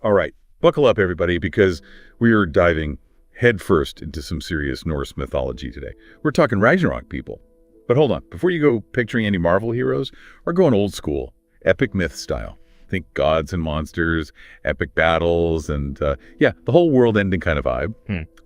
All right, buckle up, everybody, because we are diving headfirst into some serious Norse mythology today. We're talking Ragnarok, people. But hold on, before you go picturing any Marvel heroes, we're going old school, epic myth style. Think gods and monsters, epic battles, and yeah, the whole world-ending kind of vibe.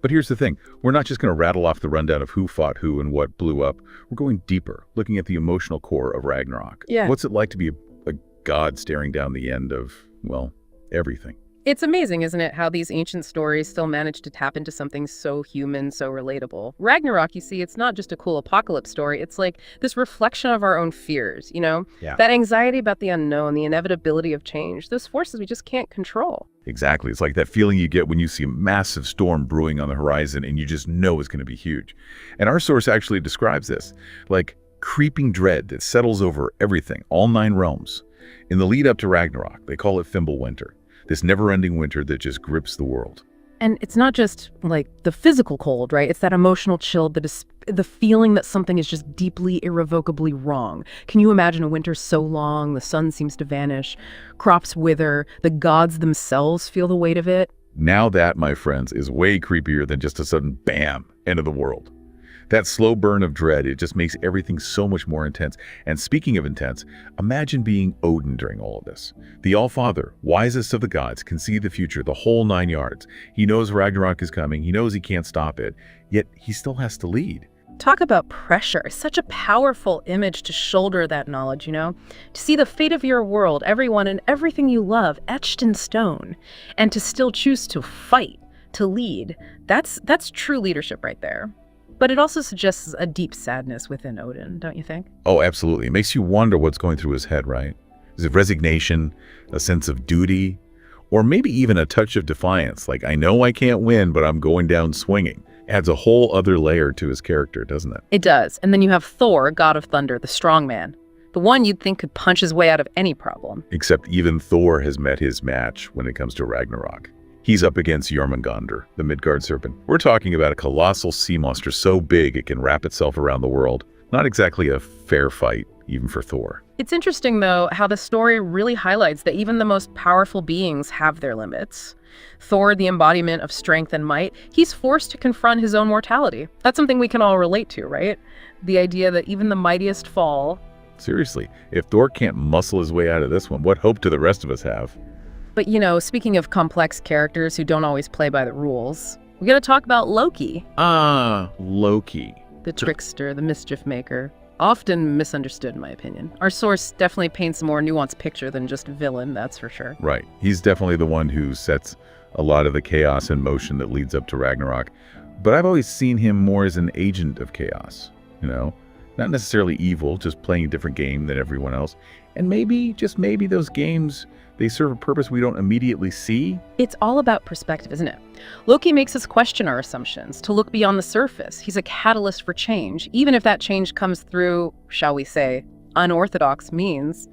But here's the thing. We're not just going to rattle off the rundown of who fought who and what blew up. We're going deeper, looking at the emotional core of Ragnarok. Yeah. What's it like to be a god staring down the end of, well, everything? It's amazing, isn't it, how these ancient stories still manage to tap into something so human, so relatable. Ragnarok, you see, it's not just a cool apocalypse story. It's like this reflection of our own fears, you know? Yeah. That anxiety about the unknown, the inevitability of change, those forces we just can't control. Exactly. It's like that feeling you get when you see a massive storm brewing on the horizon and you just know it's going to be huge. And our source actually describes this like creeping dread that settles over everything, all 9 realms. In the lead up to Ragnarok, they call it Fimbulwinter. This never-ending winter that just grips the world. And it's not just like the physical cold, right? It's that emotional chill, the feeling that something is just deeply, irrevocably wrong. Can you imagine a winter so long, the sun seems to vanish, crops wither, the gods themselves feel the weight of it? Now that, my friends, is way creepier than just a sudden bam, end of the world. That slow burn of dread, it just makes everything so much more intense. And speaking of intense, imagine being Odin during all of this. The All-Father, wisest of the gods, can see the future, the whole 9 yards. He knows Ragnarok is coming, he knows he can't stop it, yet he still has to lead. Talk about pressure. Such a powerful image to shoulder that knowledge, you know? To see the fate of your world, everyone and everything you love etched in stone, and to still choose to fight, to lead. That's true leadership right there. But it also suggests a deep sadness within Odin, don't you think? Oh, absolutely. It makes you wonder what's going through his head, right? Is it resignation, a sense of duty, or maybe even a touch of defiance, like I know I can't win, but I'm going down swinging? Adds a whole other layer to his character, doesn't it? It does. And then you have Thor, god of thunder, the strong man. The one you'd think could punch his way out of any problem. Except even Thor has met his match when it comes to Ragnarok. He's up against Jormungandr, the Midgard serpent. We're talking about a colossal sea monster so big it can wrap itself around the world. Not exactly a fair fight, even for Thor. It's interesting, though, how the story really highlights that even the most powerful beings have their limits. Thor, the embodiment of strength and might, he's forced to confront his own mortality. That's something we can all relate to, right? The idea that even the mightiest fall. Seriously, if Thor can't muscle his way out of this one, what hope do the rest of us have? But, you know, speaking of complex characters who don't always play by the rules, we gotta talk about Loki. Loki. The trickster, the mischief maker. Often misunderstood, in my opinion. Our source definitely paints a more nuanced picture than just villain, that's for sure. Right. He's definitely the one who sets a lot of the chaos in motion that leads up to Ragnarok. But I've always seen him more as an agent of chaos, you know? Not necessarily evil, just playing a different game than everyone else. And maybe, just maybe, those games, they serve a purpose we don't immediately see. It's all about perspective, isn't it? Loki makes us question our assumptions, to look beyond the surface. He's a catalyst for change, even if that change comes through, shall we say, unorthodox means.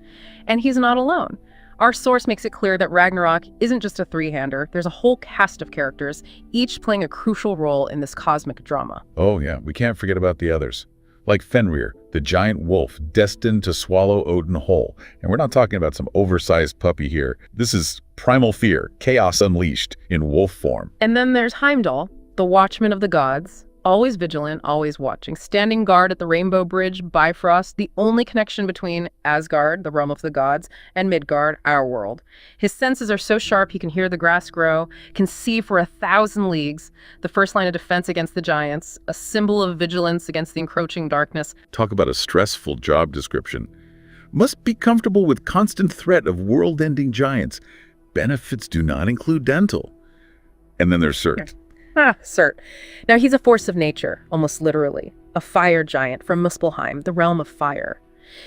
And he's not alone. Our source makes it clear that Ragnarok isn't just a three-hander. There's a whole cast of characters, each playing a crucial role in this cosmic drama. Oh yeah, we can't forget about the others. Like Fenrir, the giant wolf destined to swallow Odin whole. And we're not talking about some oversized puppy here. This is primal fear, chaos unleashed in wolf form. And then there's Heimdall, the watchman of the gods, always vigilant, always watching, standing guard at the Rainbow Bridge, Bifrost, the only connection between Asgard, the realm of the gods, and Midgard, our world. His senses are so sharp he can hear the grass grow, can see for 1,000 leagues, the first line of defense against the giants, a symbol of vigilance against the encroaching darkness. Talk about a stressful job description. Must be comfortable with constant threat of world-ending giants. Benefits do not include dental. And then there's Surt. Surt. Now he's a force of nature, almost literally. A fire giant from Muspelheim, the realm of fire.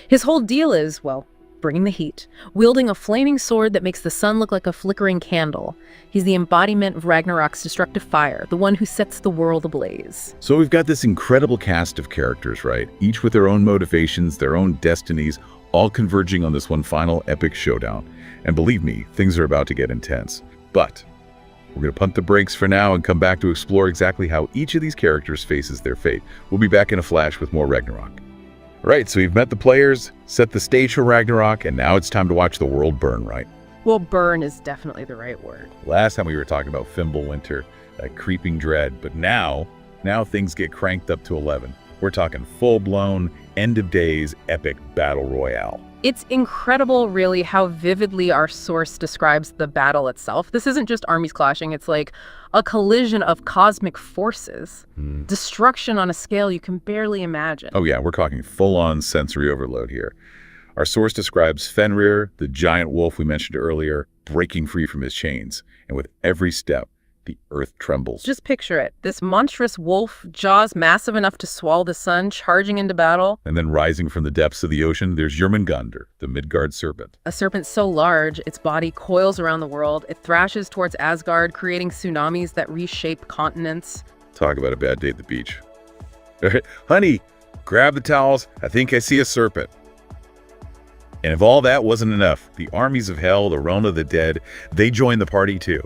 His whole deal is, well, bringing the heat, wielding a flaming sword that makes the sun look like a flickering candle. He's the embodiment of Ragnarok's destructive fire, the one who sets the world ablaze. So we've got this incredible cast of characters, right? Each with their own motivations, their own destinies, all converging on this one final epic showdown. And believe me, things are about to get intense. But we're going to punt the brakes for now and come back to explore exactly how each of these characters faces their fate. We'll be back in a flash with more Ragnarok. All right, so you've met the players, set the stage for Ragnarok, and now it's time to watch the world burn, right? Well, burn is definitely the right word. Last time we were talking about Fimbulwinter, that creeping dread, but now things get cranked up to 11. We're talking full-blown, end-of-days, epic battle royale. It's incredible, really, how vividly our source describes the battle itself. This isn't just armies clashing, it's like a collision of cosmic forces. Destruction on a scale you can barely imagine. Oh yeah, we're talking full-on sensory overload here. Our source describes Fenrir, the giant wolf we mentioned earlier, breaking free from his chains. And with every step, the earth trembles. Just picture it. This monstrous wolf, jaws massive enough to swallow the sun, charging into battle. And then rising from the depths of the ocean, there's Jormungandr, the Midgard serpent. A serpent so large, its body coils around the world. It thrashes towards Asgard, creating tsunamis that reshape continents. Talk about a bad day at the beach. Honey, grab the towels. I think I see a serpent. And if all that wasn't enough, the armies of Hel, the realm of the dead, they join the party too.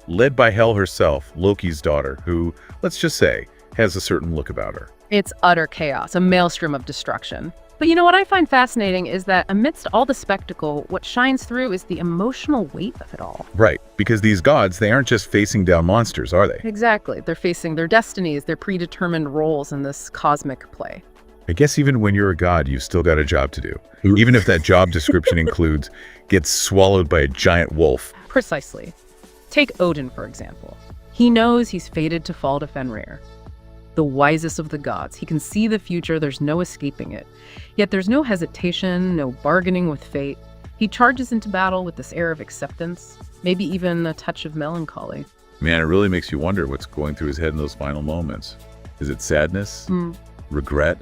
Led by Hel herself, Loki's daughter, who, let's just say, has a certain look about her. It's utter chaos, a maelstrom of destruction. But you know what I find fascinating is that amidst all the spectacle, what shines through is the emotional weight of it all. Right, because these gods, they aren't just facing down monsters, are they? Exactly. They're facing their destinies, their predetermined roles in this cosmic play. I guess even when you're a god, you've still got a job to do. Even if that job description includes gets swallowed by a giant wolf. Precisely. Take Odin, for example. He knows he's fated to fall to Fenrir, the wisest of the gods. He can see the future, there's no escaping it. Yet there's no hesitation, no bargaining with fate. He charges into battle with this air of acceptance, maybe even a touch of melancholy. Man, it really makes you wonder what's going through his head in those final moments. Is it sadness? Regret?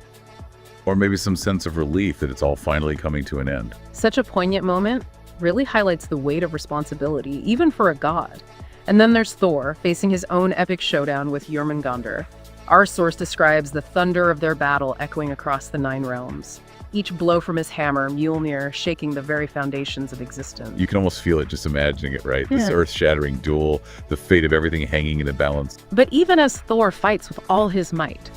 Or maybe some sense of relief that it's all finally coming to an end? Such a poignant moment really highlights the weight of responsibility, even for a god. And then there's Thor, facing his own epic showdown with Jormungandr. Our source describes the thunder of their battle echoing across the 9 realms. Each blow from his hammer, Mjolnir, shaking the very foundations of existence. You can almost feel it just imagining it, right? Yeah. This earth-shattering duel, the fate of everything hanging in the balance. But even as Thor fights with all his might,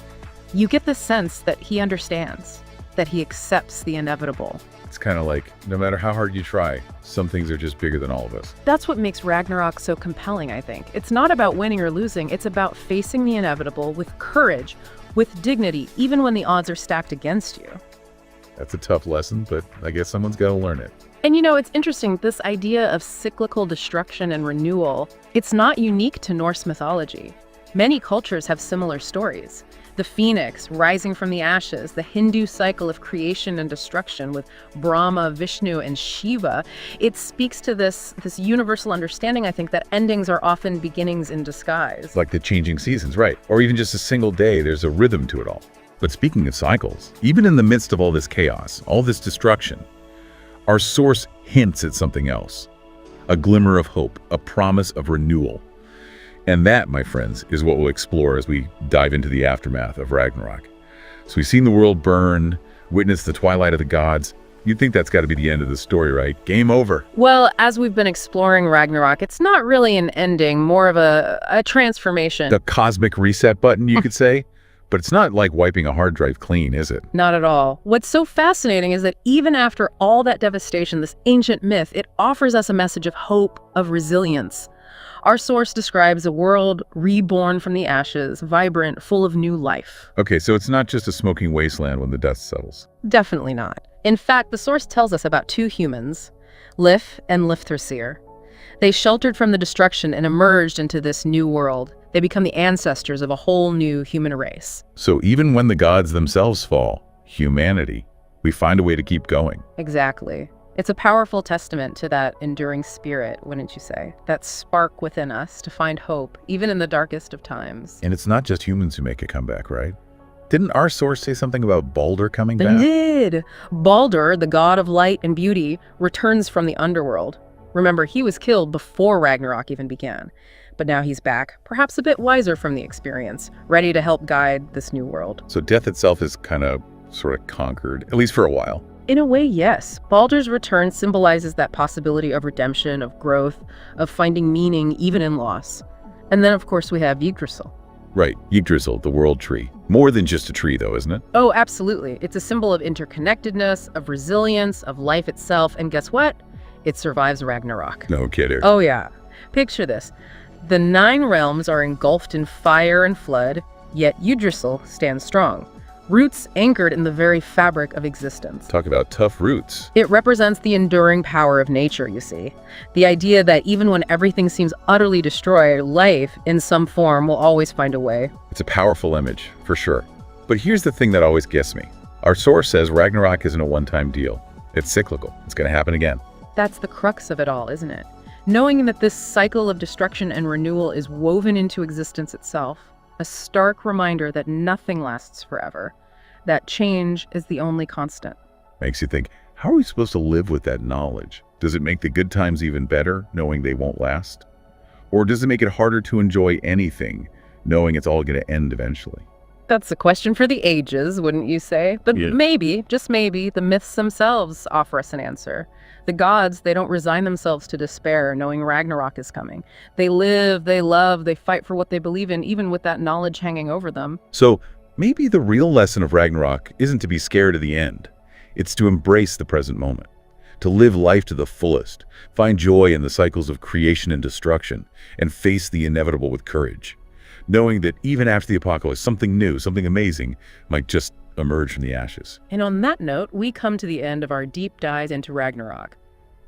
you get the sense that he understands, that he accepts the inevitable. It's kind of like, no matter how hard you try, some things are just bigger than all of us. That's what makes Ragnarok so compelling, I think. It's not about winning or losing, it's about facing the inevitable with courage, with dignity, even when the odds are stacked against you. That's a tough lesson, but I guess someone's got to learn it. And you know, it's interesting, this idea of cyclical destruction and renewal, it's not unique to Norse mythology. Many cultures have similar stories. The phoenix rising from the ashes, the Hindu cycle of creation and destruction with Brahma, Vishnu, and Shiva. It speaks to this universal understanding, I think, that endings are often beginnings in disguise. Like the changing seasons, right? Or even just a single day, there's a rhythm to it all. But speaking of cycles, even in the midst of all this chaos, all this destruction, our source hints at something else. A glimmer of hope, a promise of renewal. And that, my friends, is what we'll explore as we dive into the aftermath of Ragnarok. So we've seen the world burn, witnessed the twilight of the gods. You'd think that's got to be the end of the story, right? Game over. Well, as we've been exploring Ragnarok, it's not really an ending, more of a transformation. The cosmic reset button, you could say. But it's not like wiping a hard drive clean, is it? Not at all. What's so fascinating is that even after all that devastation, this ancient myth, it offers us a message of hope, of resilience. Our source describes a world reborn from the ashes, vibrant, full of new life. Okay, so it's not just a smoking wasteland when the dust settles. Definitely not. In fact, the source tells us about 2 humans, Lif and Lifthrasir. They sheltered from the destruction and emerged into this new world. They become the ancestors of a whole new human race. So even when the gods themselves fall, humanity, we find a way to keep going. Exactly. It's a powerful testament to that enduring spirit, wouldn't you say? That spark within us to find hope, even in the darkest of times. And it's not just humans who make a comeback, right? Didn't our source say something about Baldur coming It back? did! Baldur, the god of light and beauty, returns from the underworld. Remember, he was killed before Ragnarok even began. But now he's back, perhaps a bit wiser from the experience, ready to help guide this new world. So death itself is kind of sort of conquered, at least for a while. In a way, yes. Baldur's return symbolizes that possibility of redemption, of growth, of finding meaning even in loss. And then, of course, we have Yggdrasil. Right, Yggdrasil, the world tree. More than just a tree, though, isn't it? Oh, absolutely. It's a symbol of interconnectedness, of resilience, of life itself. And guess what? it survives Ragnarok. No kidding. Oh yeah. Picture this. The 9 realms are engulfed in fire and flood, yet Yggdrasil stands strong. Roots anchored in the very fabric of existence. Talk about tough roots. It represents the enduring power of nature, you see. The idea that even when everything seems utterly destroyed, life, in some form, will always find a way. It's a powerful image, for sure. But here's the thing that always gets me. Our source says Ragnarok isn't a one-time deal. It's cyclical. It's going to happen again. That's the crux of it all, isn't it? Knowing that this cycle of destruction and renewal is woven into existence itself. A stark reminder that nothing lasts forever, that change is the only constant. Makes you think, how are we supposed to live with that knowledge? Does it make the good times even better, knowing they won't last? Or does it make it harder to enjoy anything, knowing it's all going to end eventually? That's a question for the ages, wouldn't you say? But Yeah. maybe, just maybe, the myths themselves offer us an answer. The gods, they don't resign themselves to despair, knowing Ragnarok is coming. They live, they love, they fight for what they believe in, even with that knowledge hanging over them. So maybe the real lesson of Ragnarok isn't to be scared of the end. It's to embrace the present moment, to live life to the fullest, find joy in the cycles of creation and destruction, and face the inevitable with courage, knowing that even after the apocalypse, something new, something amazing might just emerge from the ashes. And on that note, we come to the end of our deep dive into Ragnarok.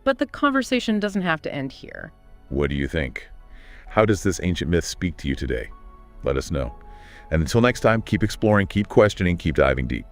But the conversation doesn't have to end here. What do you think? How does this ancient myth speak to you today? Let us know. And until next time, keep exploring, keep questioning, keep diving deep.